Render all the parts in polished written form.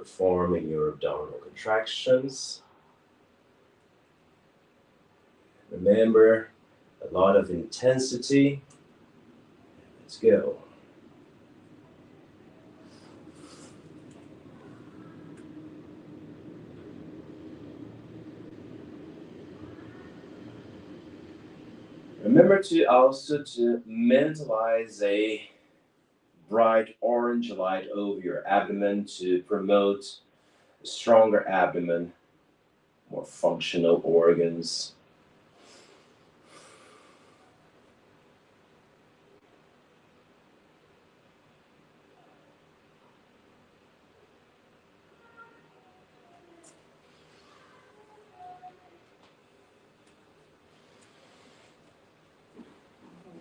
performing your abdominal contractions. Remember, a lot of intensity. Let's go. Remember to also mentalize a bright orange light over your abdomen to promote a stronger abdomen, more functional organs.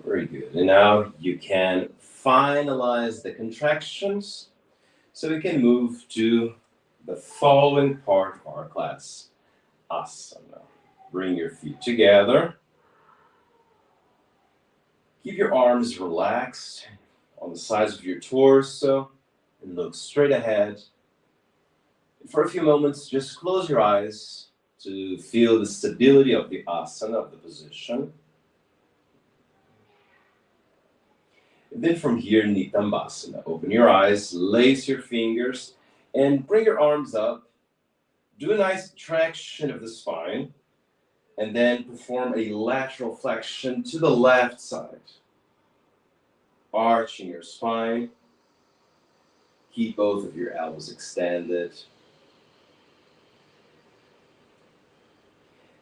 Very good. And now you can finalize the contractions so we can move to the following part of our class, asana. Bring your feet together. Keep your arms relaxed on the sides of your torso and look straight ahead. For a few moments, just close your eyes to feel the stability of the asana, of the position. And then from here, Nitambasana. Open your eyes, lace your fingers, and bring your arms up. Do a nice traction of the spine, and then perform a lateral flexion to the left side. Arching your spine. Keep both of your elbows extended.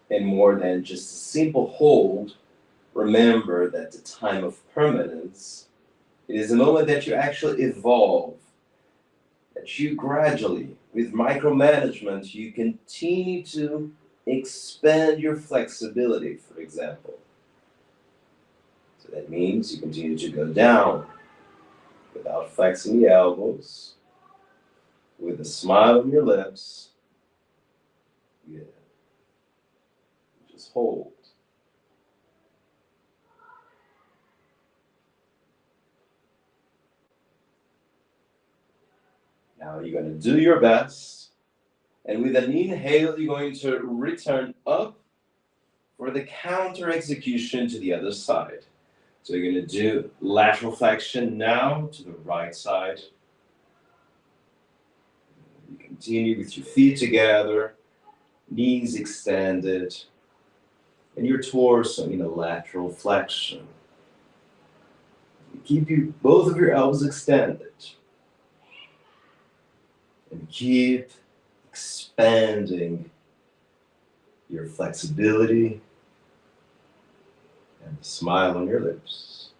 And more than just a simple hold, remember that the time of permanence, it is a moment that you actually evolve, that you gradually, with micromanagement, you continue to expand your flexibility, for example. So that means you continue to go down without flexing the elbows, with a smile on your lips. Yeah. Just hold. Now you're going to do your best, and with an inhale, you're going to return up for the counter execution to the other side. So you're going to do lateral flexion now to the right side. You continue with your feet together, knees extended, and your torso in a lateral flexion. Keep both of your elbows extended. And keep expanding your flexibility and the smile on your lips.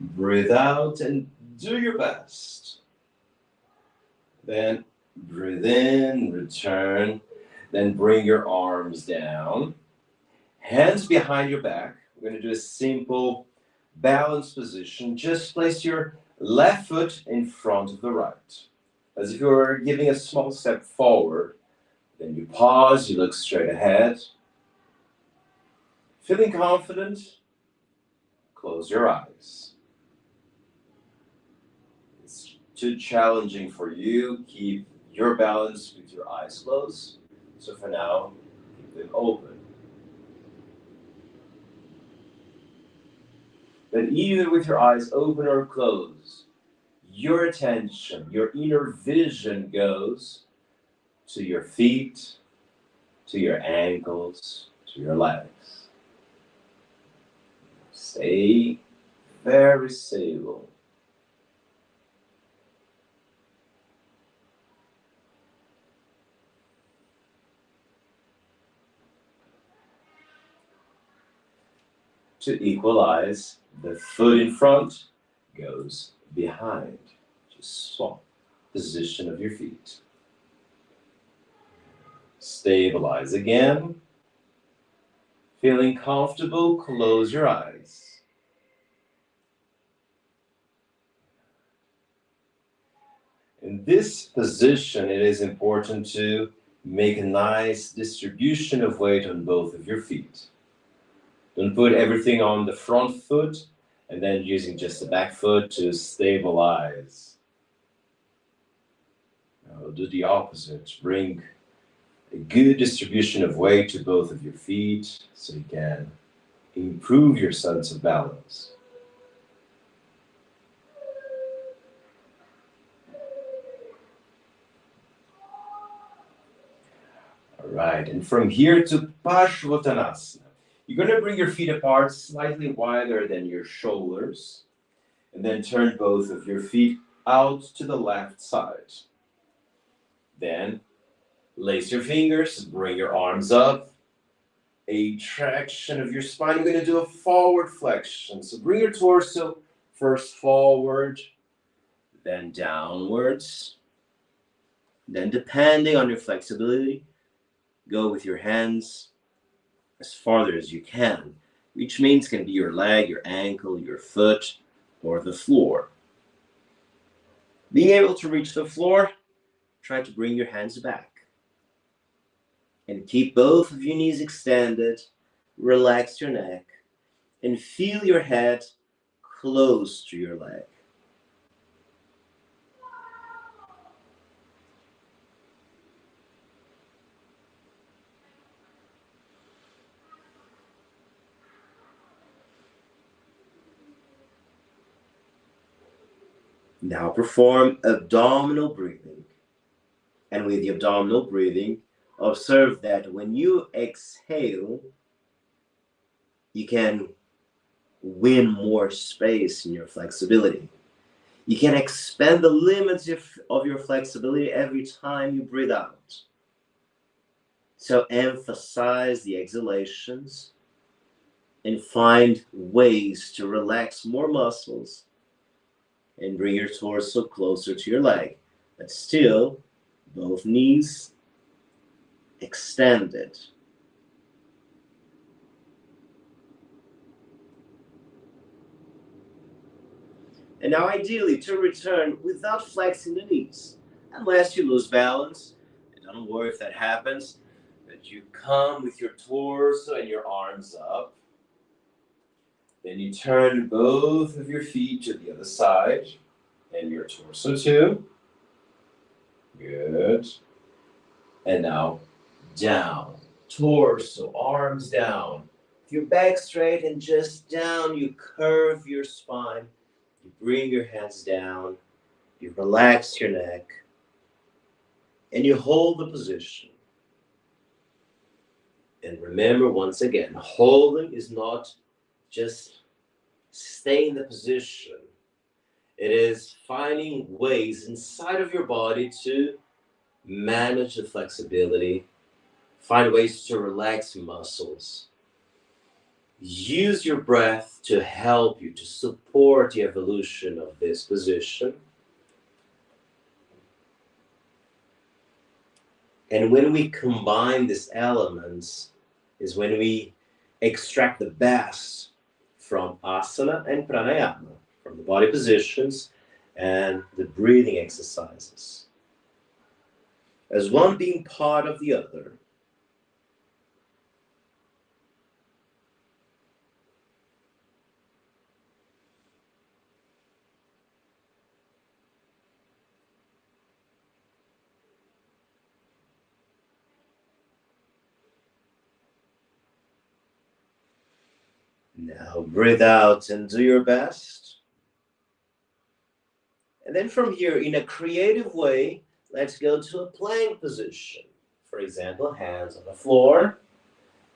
Breathe out and do your best. Then breathe in, return, then bring your arms down. Hands behind your back. We're going to do a simple balance position. Just place your left foot in front of the right, as if you were giving a small step forward. Then you pause, you look straight ahead. Feeling confident? Close your eyes. It's too challenging for you. Keep your balance with your eyes closed. So for now, keep them open. But either with your eyes open or closed, your attention, your inner vision goes to your feet, to your ankles, to your legs. Stay very stable. To equalize, the foot in front goes behind. Just swap position of your feet. Stabilize again. Feeling comfortable, close your eyes. In this position, it is important to Make a nice distribution of weight on both of your feet. Don't put everything on the front foot and then using just the back foot to stabilize. Now do the opposite. Bring a good distribution of weight to both of your feet so you can improve your sense of balance. All right, and from here to Parsvottanasana. You're going to bring your feet apart slightly wider than your shoulders, and then turn both of your feet out to the left side. Then lace your fingers, bring your arms up, a traction of your spine. You're going to do a forward flexion. So bring your torso first forward, then downwards. Then depending on your flexibility, go with your hands as farther as you can, which means can be your leg, your ankle, your foot, or the floor. Being able to reach the floor, try to bring your hands back. And keep both of your knees extended, relax your neck, and feel your head close to your leg. Now perform abdominal breathing. And with the abdominal breathing, observe that when you exhale, you can win more space in your flexibility. You can expand the limits of your flexibility every time you breathe out. So emphasize the exhalations and find ways to relax more muscles and bring your torso closer to your leg. But still, both knees extended. And now ideally to return without flexing the knees, unless you lose balance. And don't worry if that happens, but you come with your torso and your arms up. Then you turn both of your feet to the other side and your torso too. Good. And now down, torso, arms down. With your back straight and just down, you curve your spine. You bring your hands down. You relax your neck. And you hold the position. And remember, once again, holding is not just stay in the position. It is finding ways inside of your body to manage the flexibility, find ways to relax muscles. Use your breath to help you, to support the evolution of this position. And when we combine these elements is when we extract the best from asana and pranayama, from the body positions and the breathing exercises, as one being part of the other. Now breathe out and do your best. And then from here, in a creative way, let's go to a plank position. For example, hands on the floor,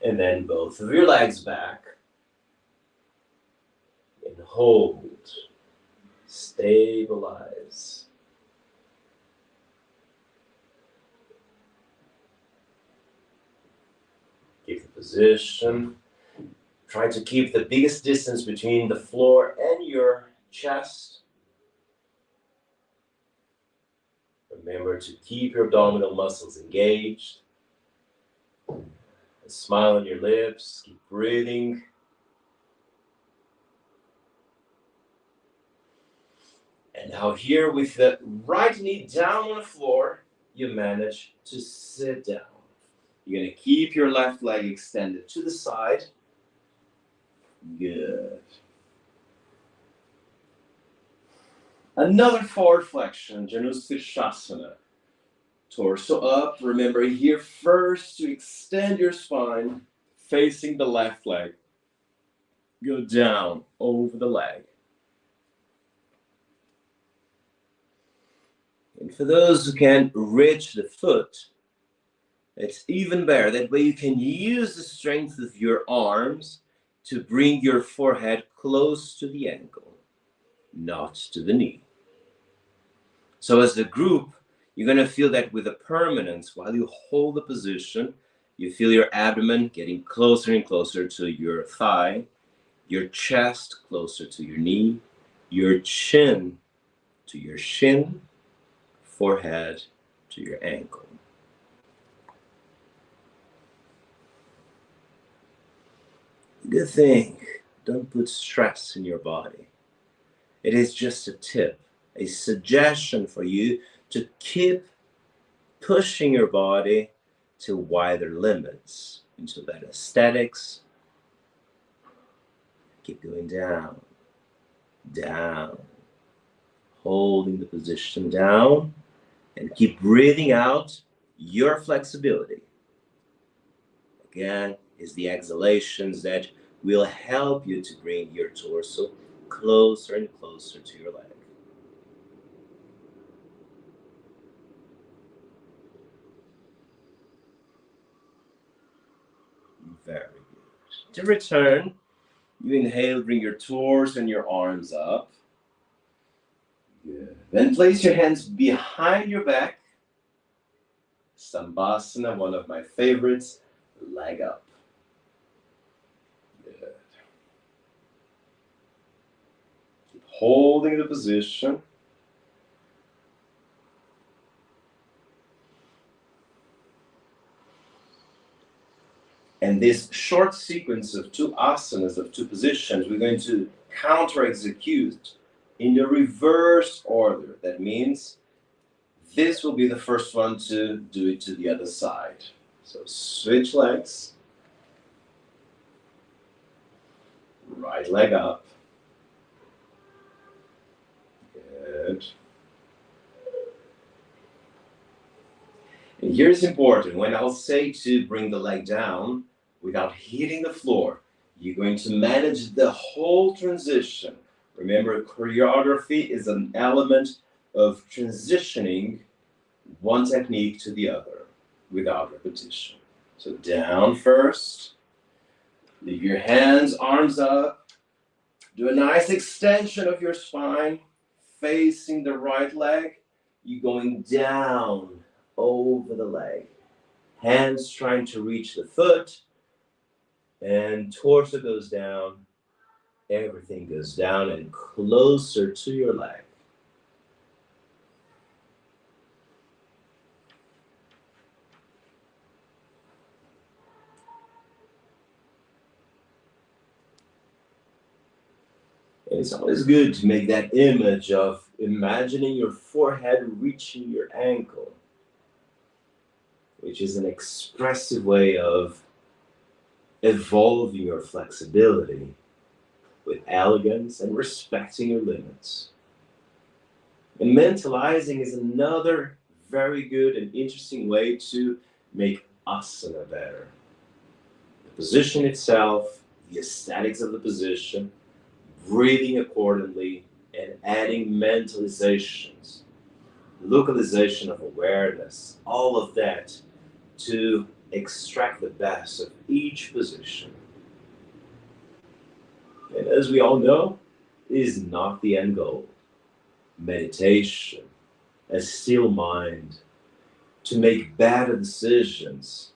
and then both of your legs back. And hold. Stabilize. Keep the position. Try to keep the biggest distance between the floor and your chest. Remember to keep your abdominal muscles engaged. A smile on your lips. Keep breathing. And now here with the right knee down on the floor, you manage to sit down. You're going to keep your left leg extended to the side. Good. Another forward flexion, Janushirshasana. Torso up. Remember here first to extend your spine, facing the left leg. Go down over the leg. And for those who can't reach the foot, it's even better. That way you can use the strength of your arms to bring your forehead close to the ankle, not to the knee. So as a group, you're going to feel that with a permanence, while you hold the position, you feel your abdomen getting closer and closer to your thigh, your chest closer to your knee, your chin to your shin, forehead to your ankle. Good thing, don't put stress in your body. It is just a tip, a suggestion for you to keep pushing your body to wider limits, into that aesthetics. Keep going down, down, holding the position down, and keep breathing out your flexibility. Again, is the exhalations that will help you to bring your torso closer and closer to your leg. Very good. To return, you inhale, bring your torso and your arms up. Good. Then place your hands behind your back. Sambhasana, one of my favorites, leg up. Good. Keep holding the position. And this short sequence of two asanas, of two positions, we're going to counter-execute in the reverse order. That means this will be the first one to do it to the other side. So switch legs. Right leg up. Good. And here's important. When I'll say to bring the leg down without hitting the floor, you're going to manage the whole transition. Remember, choreography is an element of transitioning one technique to the other without repetition. So down first, leave your hands, arms up, do a nice extension of your spine, facing the right leg. You're going down over the leg. Hands trying to reach the foot, and torso goes down. Everything goes down and closer to your leg. And it's always good to make that image of imagining your forehead reaching your ankle, which is an expressive way of evolving your flexibility with elegance and respecting your limits. And mentalizing is another very good and interesting way to make asana better. The position itself, the aesthetics of the position, breathing accordingly, and adding mentalizations, localization of awareness, all of that to extract the best of each position. And as we all know, it is not the end goal. Meditation, a still mind, to make better decisions,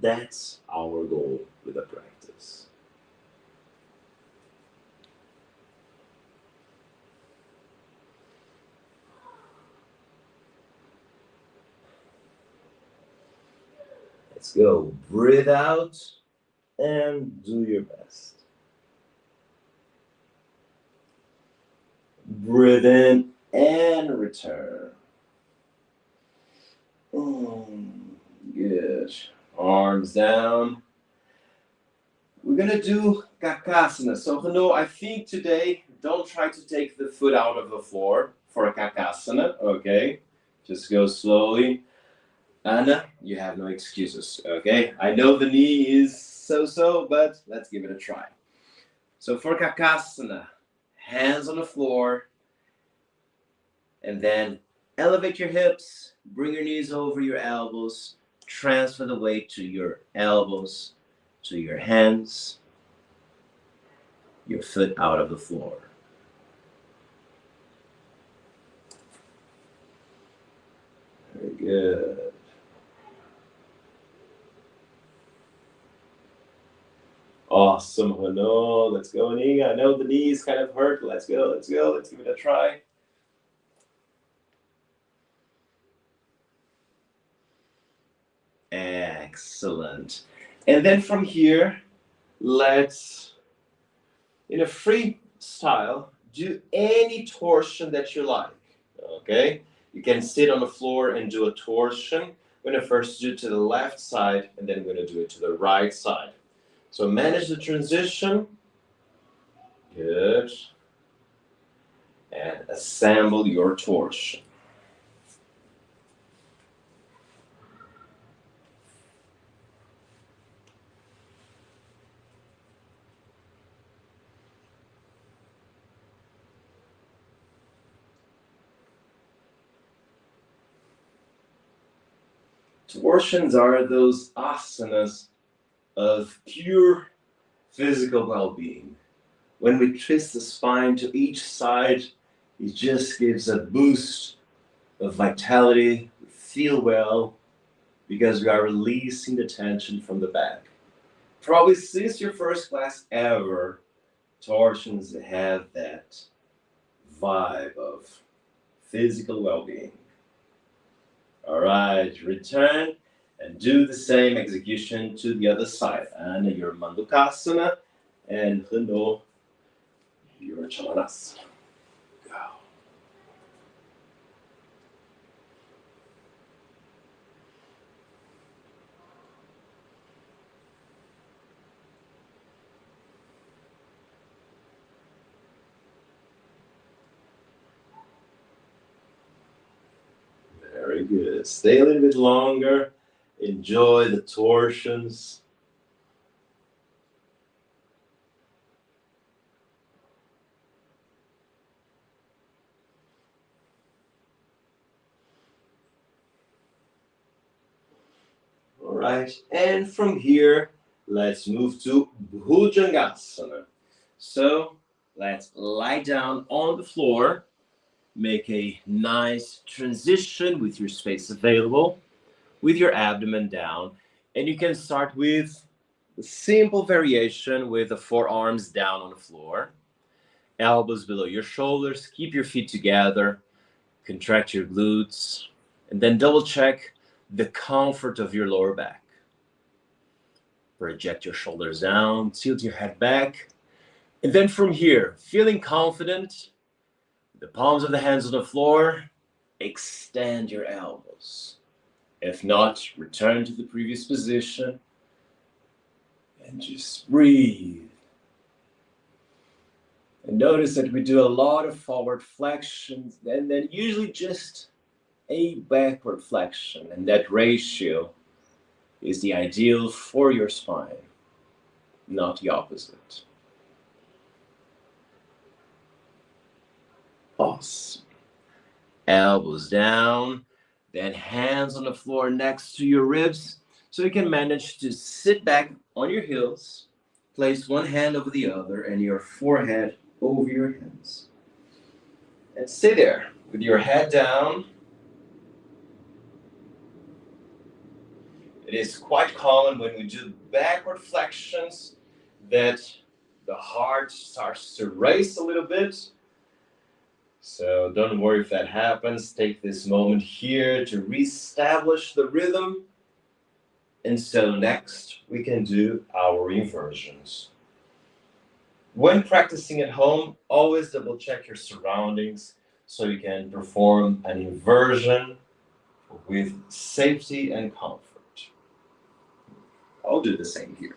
that's our goal with the practice. Let's go. Breathe out and do your best. Breathe in and return. Good. Arms down. We're gonna do Kakasana. So no, I think today, don't try to take the foot out of the floor for a Kakasana, okay? Just go slowly. Anna, you have no excuses, okay? I know the knee is so-so, but let's give it a try. So for Kakasana, hands on the floor, and then elevate your hips, bring your knees over your elbows, transfer the weight to your elbows, to your hands, your foot out of the floor. Very good. Awesome, Hano. Let's go, knee. I know the knees kind of hurt. Let's go. Let's give it a try. Excellent. And then from here, let's, in a free style, do any torsion that you like, okay? You can sit on the floor and do a torsion. I'm going to first do it to the left side, and then I'm going to do it to the right side. So manage the transition. Good. And assemble your torsion. Torsions are those asanas of pure physical well-being. When we twist the spine to each side, it just gives a boost of vitality. We feel well because we are releasing the tension from the back. Probably since your first class ever, torsions have that vibe of physical well-being. All right, return and do the same execution to the other side. And your Mandukasana and Hano, your Chalanasana. Go. Very good. Stay a little bit longer. Enjoy the torsions. All right, and from here, let's move to Bhujangasana. So let's lie down on the floor. Make a nice transition with your space available, with your abdomen down. And you can start with a simple variation with the forearms down on the floor, elbows below your shoulders, keep your feet together, contract your glutes, and then double check the comfort of your lower back. Project your shoulders down, tilt your head back, and then from here, feeling confident, the palms of the hands on the floor, extend your elbows. If not, return to the previous position and just breathe. And notice that we do a lot of forward flexions and then usually just a backward flexion, and that ratio is the ideal for your spine, not the opposite. Awesome. Elbows down, then hands on the floor next to your ribs, so you can manage to sit back on your heels, place one hand over the other and your forehead over your hands. And stay there with your head down. It is quite common when we do backward flexions that the heart starts to race a little bit. So don't worry if that happens. Take this moment here to reestablish the rhythm. And so next we can do our inversions. When practicing at home, always double check your surroundings so you can perform an inversion with safety and comfort. I'll do the same here.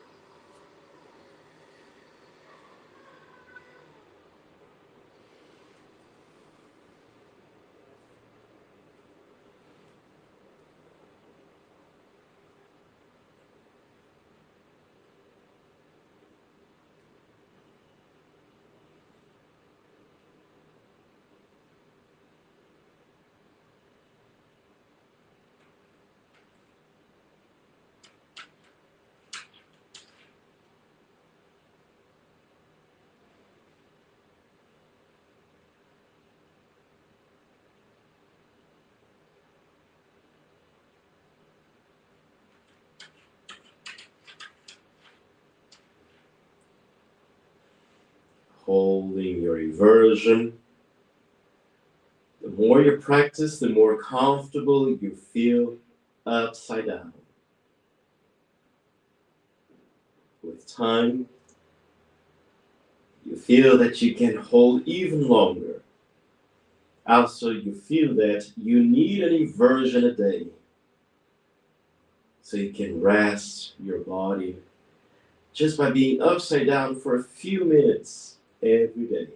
Holding your inversion. The more you practice, the more comfortable you feel upside down. With time, you feel that you can hold even longer. Also, you feel that you need an inversion a day so you can rest your body just by being upside down for a few minutes every day.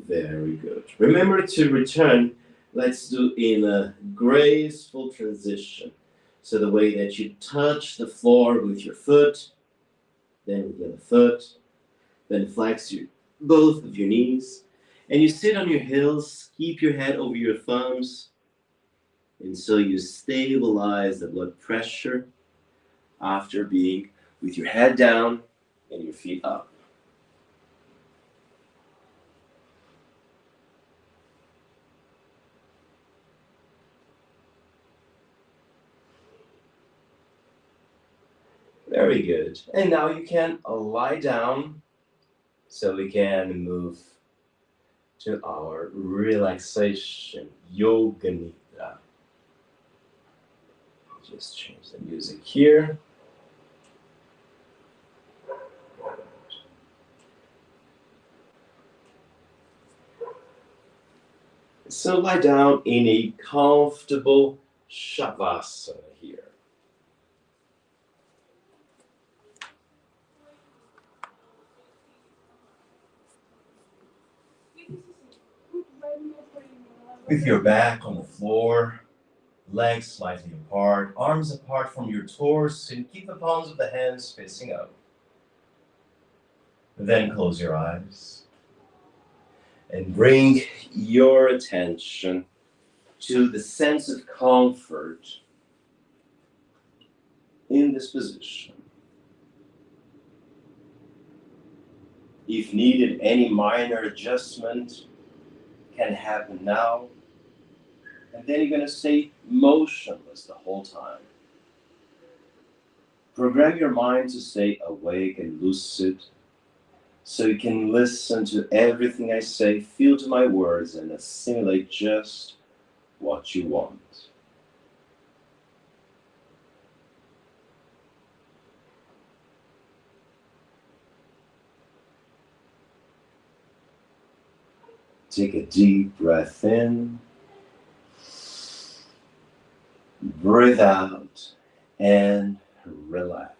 Very good. Remember to return. Let's do in a graceful transition. So the way that you touch the floor with your foot, then with the other foot, then flex both of your knees, and you sit on your heels, keep your head over your thumbs, and so you stabilize the blood pressure after being with your head down and your feet up. Very good. And now you can lie down so we can move to our relaxation yoga nidra. Just change the music here. So lie down in a comfortable shavasana here. With your back on the floor, legs slightly apart, arms apart from your torso, and keep the palms of the hands facing up. Then close your eyes and bring your attention to the sense of comfort in this position. If needed, any minor adjustment can happen now. And then you're going to stay motionless the whole time. Program your mind to stay awake and lucid so you can listen to everything I say, feel to my words, and assimilate just what you want. Take a deep breath in, breathe out, and relax.